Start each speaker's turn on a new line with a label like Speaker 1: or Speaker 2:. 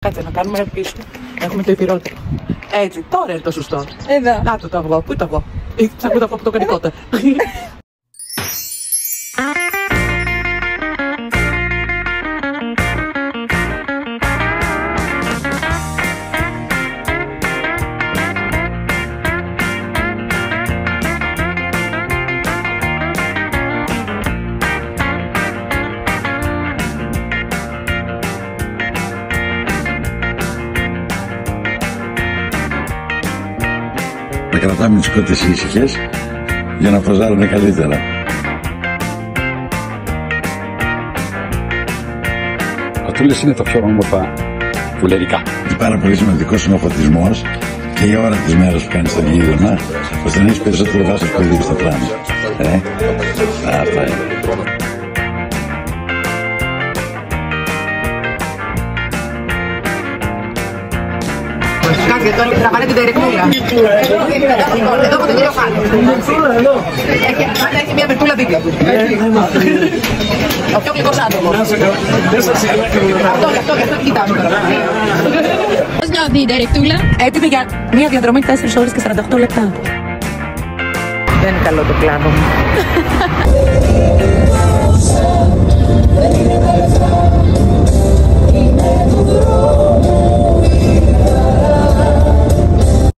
Speaker 1: Κάτσε να κάνουμε πίσω. Έχουμε το υπηρότερο. Έτσι, τώρα είναι το σωστό.
Speaker 2: Εδώ.
Speaker 1: Να το αυγό. Πού είναι το αυγό? Ξακούω το αυγό που το κάνει κότα.
Speaker 3: Να κρατάμε τις κότες ήσυχες για να ποζάρουν καλύτερα.
Speaker 4: Ατούλες είναι τα πιο όμορφα πουλερικά.
Speaker 3: Είναι πάρα πολύ σημαντικός είναι ο φωτισμός και η ώρα της μέρας που κάνεις τα γείτονα, ώστε να έχεις περισσότερο βάσος παιδί στο πλάνο. Αυτά είναι.
Speaker 5: Κάτσε, τώρα τραβάνε την τερεκτούλα. Εδώ από τον κύριο Χάνη. Έχει μια βερτούλα δίπλα του. Ο πιο γλυκός άνθρωπος. Αυτό κοιτάζω τώρα.
Speaker 2: Πώς νιώθει η τερεκτούλα?
Speaker 5: Έτοιμη για μια διαδρομή 4 ώρες και 48 λεπτά. Δεν είναι καλό το πλάνο μου.